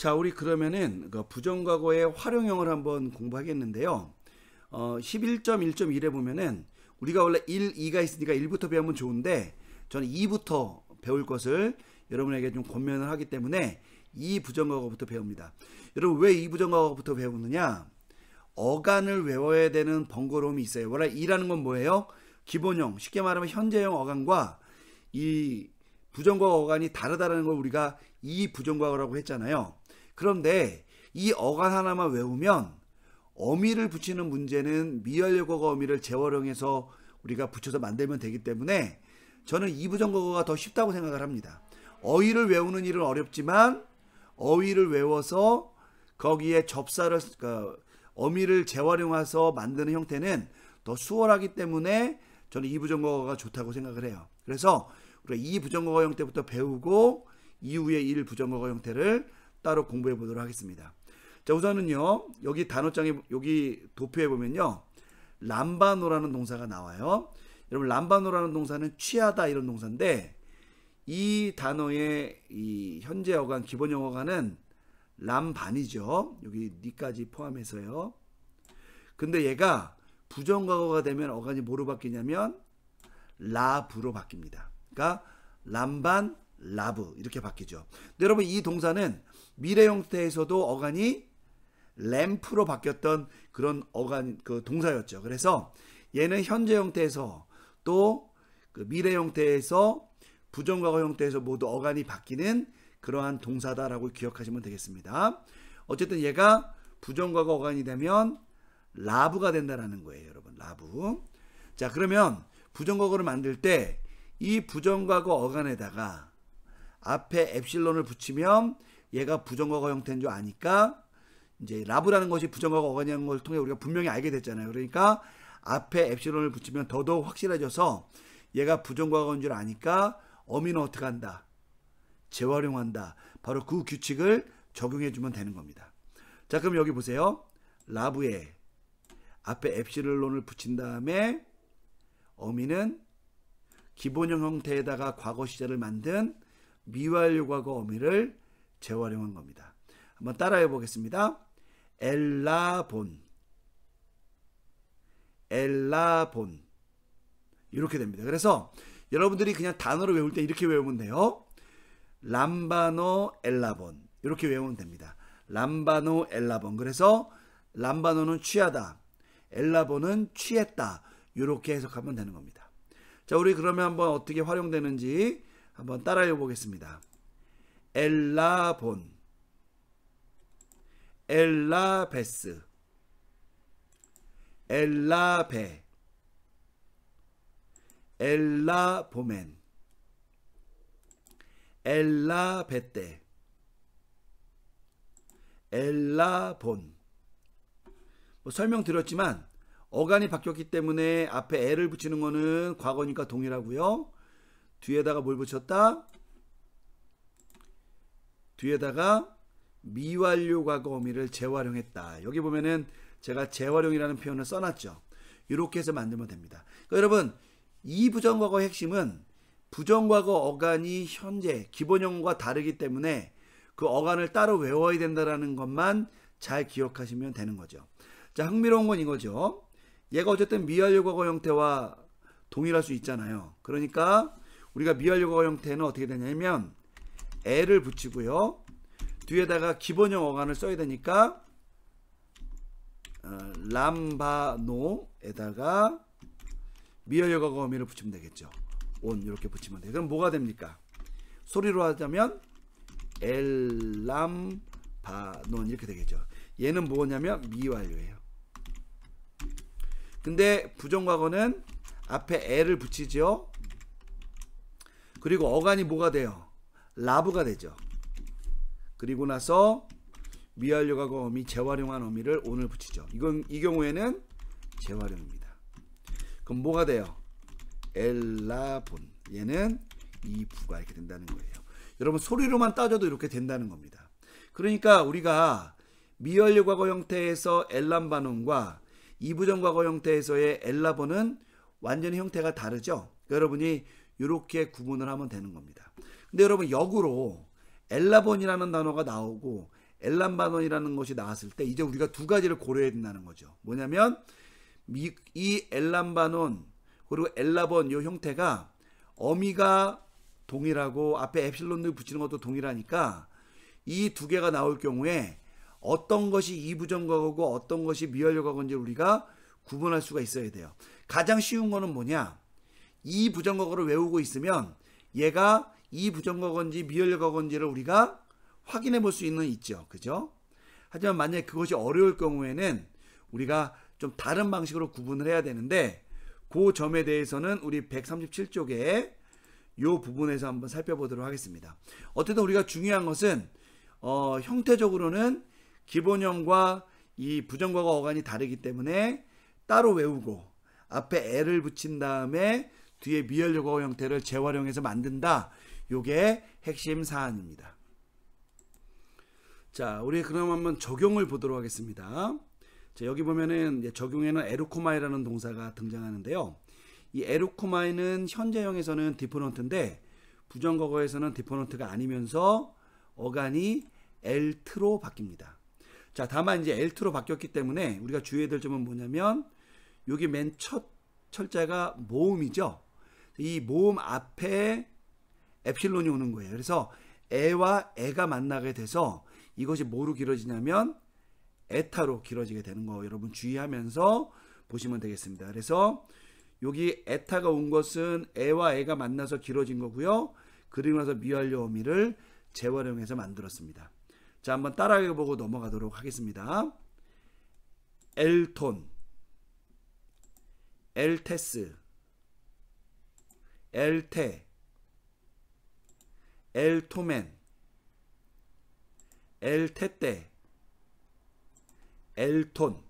자, 우리 그러면은 그 부정과거의 활용형을 한번 공부하겠는데요. 11.1.1에 보면은 우리가 원래 1, 2가 있으니까 1부터 배우면 좋은데 저는 2부터 배울 것을 여러분에게 좀 권면을 하기 때문에 이 부정과거부터 배웁니다. 여러분 왜 이 부정과거부터 배우느냐? 어간을 외워야 되는 번거로움이 있어요. 원래 2라는 건 뭐예요? 기본형, 쉽게 말하면 현재형 어간과 이 부정과거 어간이 다르다는 걸 우리가 이 부정과거라고 했잖아요. 그런데 이 어간 하나만 외우면 어미를 붙이는 문제는 미완료 과거 어미를 재활용해서 우리가 붙여서 만들면 되기 때문에 저는 이 부정과거가 더 쉽다고 생각을 합니다. 어휘를 외우는 일은 어렵지만 어휘를 외워서 거기에 접사를 어미를 재활용해서 만드는 형태는 더 수월하기 때문에 저는 이 부정과거가 좋다고 생각을 해요. 그래서 우리가 이 부정과거 형태부터 배우고 이후에 1 부정과거 형태를 따로 공부해 보도록 하겠습니다. 자, 우선은요, 여기 단어장에 여기 도표에 보면요, 람바노라는 동사가 나와요. 여러분 람바노라는 동사는 취하다 이런 동사인데 이 단어의 이 현재 어간 기본형 어간은 람반이죠. 여기 니까지 포함해서요. 근데 얘가 부정과거가 되면 어간이 뭐로 바뀌냐면 라브로 바뀝니다. 그러니까 람반 라브 이렇게 바뀌죠. 근데 여러분 이 동사는 미래 형태에서도 어간이 램프로 바뀌었던 그런 어간 그 동사였죠. 그래서 얘는 현재 형태에서 또 그 미래 형태에서 부정과거 형태에서 모두 어간이 바뀌는 그러한 동사다라고 기억하시면 되겠습니다. 어쨌든 얘가 부정과거 어간이 되면 라브가 된다라는 거예요, 여러분. 라브. 자, 그러면 부정과거를 만들 때 이 부정과거 어간에다가 앞에 엡실론을 붙이면 얘가 부정과거 형태인 줄 아니까 이제 라브라는 것이 부정과거 어간이라는 걸 통해 우리가 분명히 알게 됐잖아요. 그러니까 앞에 엡실론을 붙이면 더더욱 확실해져서 얘가 부정과거인 줄 아니까 어미는 어떻게 한다? 재활용한다. 바로 그 규칙을 적용해 주면 되는 겁니다. 자, 그럼 여기 보세요. 라브에 앞에 엡실론을 붙인 다음에 어미는 기본형 형태에다가 과거 시제를 만든 미완료 과거 어미를 재활용한 겁니다. 한번 따라해 보겠습니다. 엘라본, 엘라본 이렇게 됩니다. 그래서 여러분들이 그냥 단어를 외울 때 이렇게 외우면 돼요. 람바노 엘라본 이렇게 외우면 됩니다. 람바노 엘라본. 그래서 람바노는 취하다, 엘라본은 취했다 이렇게 해석하면 되는 겁니다. 자, 우리 그러면 한번 어떻게 활용되는지 한번 따라해 보겠습니다. 엘라본, 엘라베스, 엘라베, 엘라보멘, 엘라베떼, 엘라본. 설명드렸지만 어간이 바뀌었기 때문에 앞에 엘을 붙이는 거는 과거니까 동일하고요. 뒤에다가 뭘 붙였다? 뒤에다가 미완료 과거 어미를 재활용했다. 여기 보면은 제가 재활용이라는 표현을 써놨죠. 이렇게 해서 만들면 됩니다. 그러니까 여러분 이 부정과거의 핵심은 부정과거 어간이 현재 기본형과 다르기 때문에 그 어간을 따로 외워야 된다는 것만 잘 기억하시면 되는 거죠. 자, 흥미로운 건 이거죠. 얘가 어쨌든 미완료 과거 형태와 동일할 수 있잖아요. 그러니까 우리가 미완료 과거 형태는 어떻게 되냐면 L을 붙이고요. 뒤에다가 기본형 어간을 써야 되니까 람바노에다가 미완료 과거 어미를 붙이면 되겠죠. 온 이렇게 붙이면 돼요. 그럼 뭐가 됩니까? 소리로 하자면 엘람바논 이렇게 되겠죠. 얘는 뭐냐면 미완료예요. 근데 부정과거는 앞에 L을 붙이죠. 그리고 어간이 뭐가 돼요? 라브가 되죠. 그리고 나서 미완료 과거 어미 재활용한 어미를 온을 붙이죠. 이 경우에는 재활용입니다. 그럼 뭐가 돼요? 엘라본. 얘는 이 부가 이렇게 된다는 거예요. 여러분 소리로만 따져도 이렇게 된다는 겁니다. 그러니까 우리가 미완료 과거 형태에서 엘람바논과 이부정 과거 형태에서의 엘라본은 완전히 형태가 다르죠. 그러니까 여러분이 이렇게 구분을 하면 되는 겁니다. 근데 여러분 역으로 엘라본이라는 단어가 나오고 엘람반원이라는 것이 나왔을 때 이제 우리가 두 가지를 고려해야 된다는 거죠. 뭐냐면 이 엘람반원 그리고 엘라번 요 형태가 어미가 동일하고 앞에 엡실론을 붙이는 것도 동일하니까 이 두 개가 나올 경우에 어떤 것이 이부정과거고 어떤 것이 미완료과거인지 우리가 구분할 수가 있어야 돼요. 가장 쉬운 거는 뭐냐? 이부정과거를 외우고 있으면 얘가 이부정과거인지 미완료과거인지를 우리가 확인해 볼 수는 있죠. 그죠? 하지만 만약에 그것이 어려울 경우에는 우리가 좀 다른 방식으로 구분을 해야 되는데 그 점에 대해서는 우리 137쪽에 이 부분에서 한번 살펴보도록 하겠습니다. 어쨌든 우리가 중요한 것은 형태적으로는 기본형과 이 부정과거 어간이 다르기 때문에 따로 외우고 앞에 L을 붙인 다음에 뒤에 미완료과거 형태를 재활용해서 만든다. 요게 핵심 사안입니다. 자, 우리 그럼 한번 적용을 보도록 하겠습니다. 자, 여기 보면은 이제 적용에는 에루코마이라는 동사가 등장하는데요. 이 에루코마이는 현재형에서는 디포넌트인데 부정과거에서는 디포넌트가 아니면서 어간이 엘트로 바뀝니다. 자, 다만 이제 엘트로 바뀌었기 때문에 우리가 주의해야 될 점은 뭐냐면 여기 맨 첫 철자가 모음이죠. 이 모음 앞에 엡실론이 오는 거예요. 그래서 에와 에가 만나게 돼서 이것이 뭐로 길어지냐면 에타로 길어지게 되는 거 여러분 주의하면서 보시면 되겠습니다. 그래서 여기 에타가 온 것은 에와 에가 만나서 길어진 거고요. 그리고 나서 미완료 어미를 재활용해서 만들었습니다. 자, 한번 따라해 보고 넘어가도록 하겠습니다. 엘톤, 엘테스, 엘테, 엘토멘, 엘테떼, 엘톤.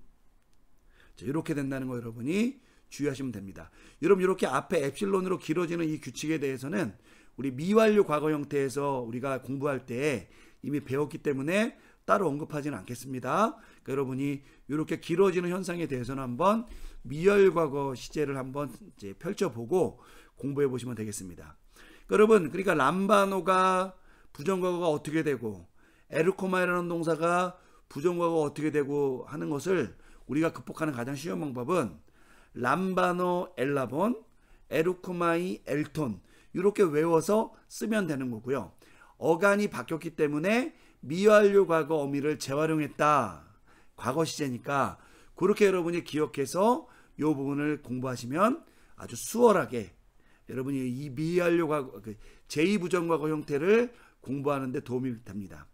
자, 이렇게 된다는 거 여러분이 주의하시면 됩니다. 여러분 이렇게 앞에 엡실론으로 길어지는 이 규칙에 대해서는 우리 미완료 과거 형태에서 우리가 공부할 때 이미 배웠기 때문에 따로 언급하지는 않겠습니다. 그러니까 여러분이 이렇게 길어지는 현상에 대해서는 한번 미완료 과거 시제를 한번 이제 펼쳐보고 공부해 보시면 되겠습니다. 여러분 그러니까 람바노가 부정과거가 어떻게 되고 에르코마이라는 동사가 부정과거가 어떻게 되고 하는 것을 우리가 극복하는 가장 쉬운 방법은 람바노 엘라본, 에르코마이 엘톤 이렇게 외워서 쓰면 되는 거고요. 어간이 바뀌었기 때문에 미완료 과거 어미를 재활용했다. 과거 시제니까 그렇게 여러분이 기억해서 이 부분을 공부하시면 아주 수월하게 여러분이 이 미완료 과거 제2부정과거 형태를 공부하는 데 도움이 됩니다.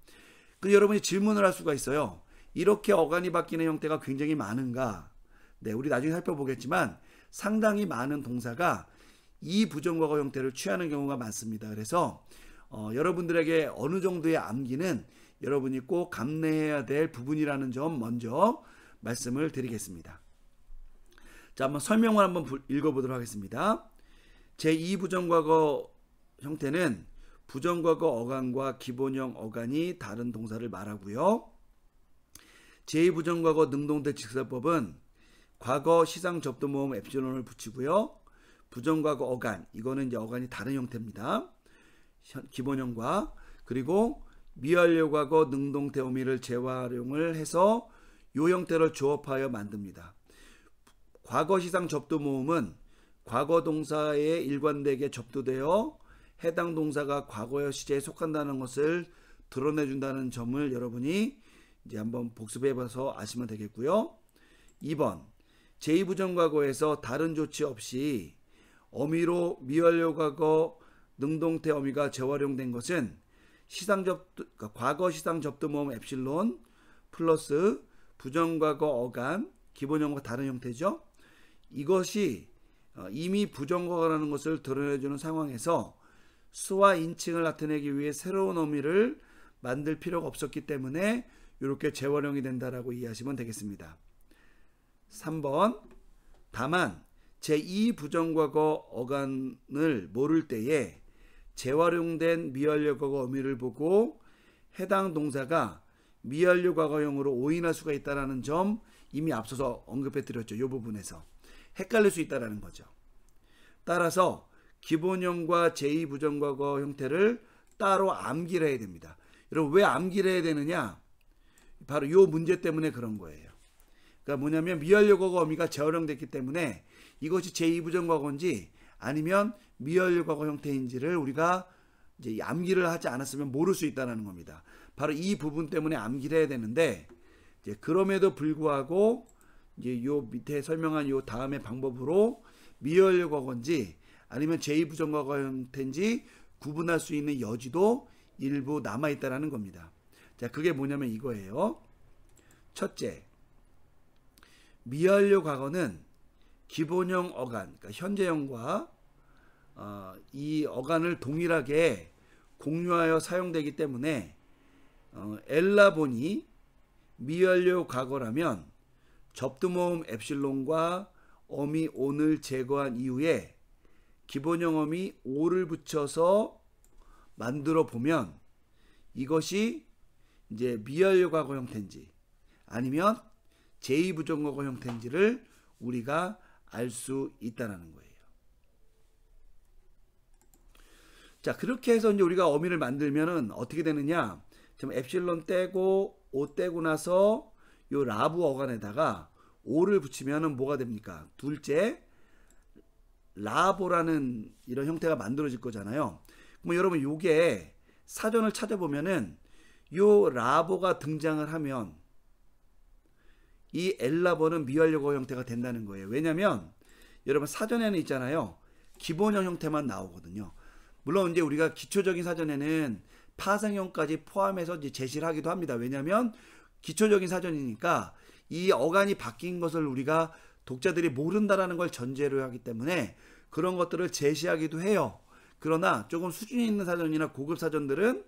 그럼 여러분이 질문을 할 수가 있어요. 이렇게 어간이 바뀌는 형태가 굉장히 많은가? 네, 우리 나중에 살펴보겠지만 상당히 많은 동사가 이 부정과거 형태를 취하는 경우가 많습니다. 그래서 여러분들에게 어느 정도의 암기는 여러분이 꼭 감내해야 될 부분이라는 점 먼저 말씀을 드리겠습니다. 자, 한번 설명을 한번 읽어보도록 하겠습니다. 제2부정과거 형태는 부정과거 어간과 기본형 어간이 다른 동사를 말하고요. 제2부정과거 능동태 직설법은 과거 시상 접두 모음 엡실론을 붙이고요. 부정과거 어간, 이거는 이제 어간이 다른 형태입니다. 기본형과 그리고 미완료 과거 능동태 어미를 재활용을 해서 요 형태를 조합하여 만듭니다. 과거 시상 접두 모음은 과거 동사에 일관되게 접두되어 해당 동사가 과거의 시제에 속한다는 것을 드러내준다는 점을 여러분이 이제 한번 복습해봐서 아시면 되겠고요. 2번 제2부정과거에서 다른 조치 없이 어미로 미완료 과거 능동태 어미가 재활용된 것은 과거 시상 접두 모음 엡실론 플러스 부정과거 어간 기본형과 다른 형태죠. 이것이 이미 부정과거라는 것을 드러내주는 상황에서 수와 인칭을 나타내기 위해 새로운 어미를 만들 필요가 없었기 때문에 이렇게 재활용이 된다라고 이해하시면 되겠습니다. 3번 다만 제2부정과거 어간을 모를 때에 재활용된 미완료 과거 어미를 보고 해당 동사가 미완료 과거형으로 오인할 수가 있다는 점 이미 앞서서 언급해 드렸죠. 이 부분에서 헷갈릴 수 있다는 거죠. 따라서 기본형과 제2부정과거 형태를 따로 암기를 해야 됩니다. 여러분 왜 암기를 해야 되느냐? 바로 요 문제 때문에 그런 거예요. 그러니까 뭐냐면 미완료 과거 어미가 재활용됐기 때문에 이것이 제2부정과거인지 아니면 미완료 과거 형태인지를 우리가 이제 암기를 하지 않았으면 모를 수 있다는 겁니다. 바로 이 부분 때문에 암기를 해야 되는데, 이제 그럼에도 불구하고 이제 요 밑에 설명한 요 다음의 방법으로 미완료 과거인지 아니면 제2부정과거 형태인지 구분할 수 있는 여지도 일부 남아 있다라는 겁니다. 자, 그게 뭐냐면 이거예요. 첫째, 미완료 과거는 기본형 어간, 그러니까 현재형과 이 어간을 동일하게 공유하여 사용되기 때문에 엘라본이 미완료 과거라면 접두모음 엡실론과 어미 on을 제거한 이후에 기본형 어미 o를 붙여서 만들어 보면 이것이 이제 미완료 과거 형태인지 아니면 제2부정과거 형태인지를 우리가 알 수 있다는 거예요. 자, 그렇게 해서 이제 우리가 어미를 만들면은 어떻게 되느냐? 지금 엡실론 떼고 오 떼고 나서 요 라브 어간에다가 오를 붙이면은 뭐가 됩니까? 둘째, 라보라는 이런 형태가 만들어질 거잖아요. 그럼 여러분 요게 사전을 찾아보면은 요 라보가 등장을 하면 이 엘라보는 미완료 과거 형태가 된다는 거예요. 왜냐면 여러분 사전에는 있잖아요. 기본형 형태만 나오거든요. 물론 이제 우리가 기초적인 사전에는 파생형까지 포함해서 이제 제시를 하기도 합니다. 왜냐면 기초적인 사전이니까 이 어간이 바뀐 것을 우리가 독자들이 모른다라는 걸 전제로 하기 때문에 그런 것들을 제시하기도 해요. 그러나 조금 수준이 있는 사전이나 고급 사전들은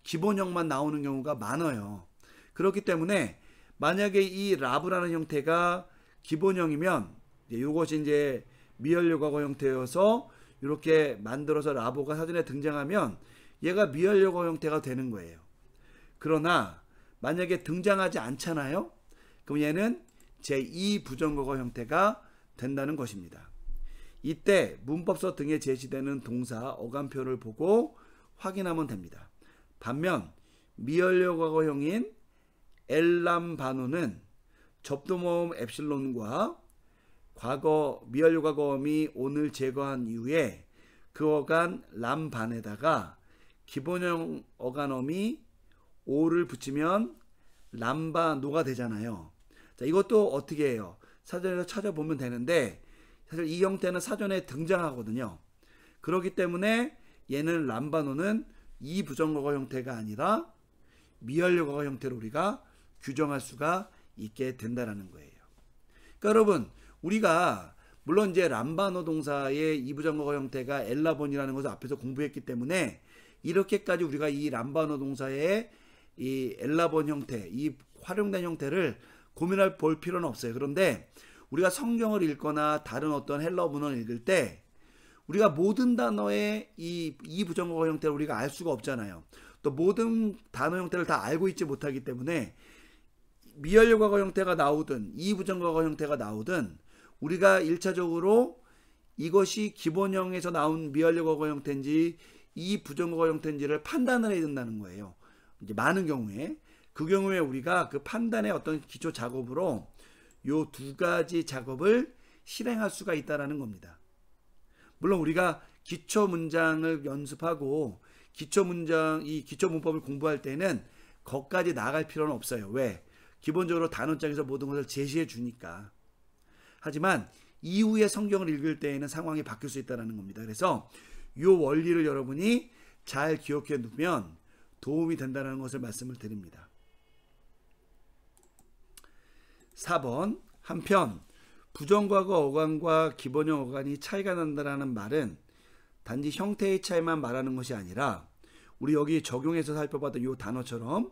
기본형만 나오는 경우가 많아요. 그렇기 때문에 만약에 이 라브라는 형태가 기본형이면 이것이 이제 미완료 과거 형태여서 이렇게 만들어서 라보가 사전에 등장하면 얘가 미완료 과거 형태가 되는 거예요. 그러나 만약에 등장하지 않잖아요. 그럼 얘는 제2부정과거 형태가 된다는 것입니다. 이때 문법서 등에 제시되는 동사 어간표를 보고 확인하면 됩니다. 반면 미완료 과거형인 엘람바노는 접두모음 엡실론과 과거 미완료 과거음이 on을 제거한 이후에 그 어간 람반에다가 기본형 어간음이 o를 붙이면 람바노가 되잖아요. 자, 이것도 어떻게 해요? 사전에서 찾아보면 되는데 사실 이 형태는 사전에 등장하거든요. 그렇기 때문에 얘는 람바노는 이 부정과거 형태가 아니라 미완료 과거 형태로 우리가 규정할 수가 있게 된다는 거예요. 그러니까 여러분 우리가 물론 이제 람바노 동사의 이부정과거 형태가 엘라본이라는 것을 앞에서 공부했기 때문에 이렇게까지 우리가 이 람바노 동사의 이 엘라본 형태, 이 활용된 형태를 고민할 볼 필요는 없어요. 그런데 우리가 성경을 읽거나 다른 어떤 헬라어 문헌을 읽을 때 우리가 모든 단어의 이 부정과거 형태를 우리가 알 수가 없잖아요. 또 모든 단어 형태를 다 알고 있지 못하기 때문에 미완료 과거 형태가 나오든 이 부정과거 형태가 나오든 우리가 1차적으로 이것이 기본형에서 나온 미완료 과거 형태인지 이 부정과거 형태인지를 판단을 해야 된다는 거예요. 이제 많은 경우에 그 경우에 우리가 그 판단의 어떤 기초 작업으로 요 두 가지 작업을 실행할 수가 있다라는 겁니다. 물론 우리가 기초 문장을 연습하고 기초 문법을 공부할 때는 거기까지 나갈 필요는 없어요. 왜? 기본적으로 단원장에서 모든 것을 제시해 주니까. 하지만 이후에 성경을 읽을 때에는 상황이 바뀔 수 있다는 겁니다. 그래서 이 원리를 여러분이 잘 기억해 두면 도움이 된다는 것을 말씀을 드립니다. 4번, 한편 부정과거 어간과 기본형 어간이 차이가 난다는 말은 단지 형태의 차이만 말하는 것이 아니라 우리 여기 적용해서 살펴봤던 이 단어처럼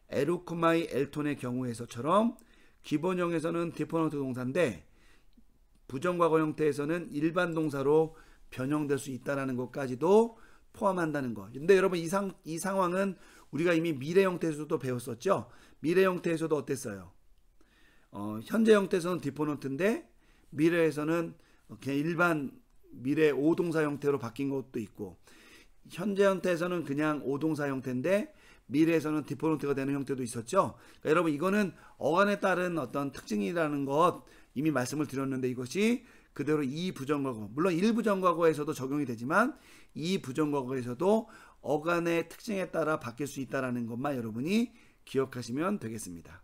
에루크마이 엘톤의 경우에서처럼 기본형에서는 디퍼런트 동사인데 부정과거 형태에서는 일반 동사로 변형될 수 있다는 것까지도 포함한다는 것. 근데 여러분 이 상황은 우리가 이미 미래 형태에서도 배웠었죠. 미래 형태에서도 어땠어요? 현재 형태에서는 디퍼런트인데 미래에서는 그냥 일반 미래 오동사 형태로 바뀐 것도 있고 현재 형태에서는 그냥 오동사 형태인데 미래에서는 디포런트가 되는 형태도 있었죠. 그러니까 여러분 이거는 어간에 따른 어떤 특징이라는 것 이미 말씀을 드렸는데 이것이 그대로 이 부정과거, 물론 1부정과거에서도 적용이 되지만 2부정과거에서도 어간의 특징에 따라 바뀔 수 있다는 것만 여러분이 기억하시면 되겠습니다.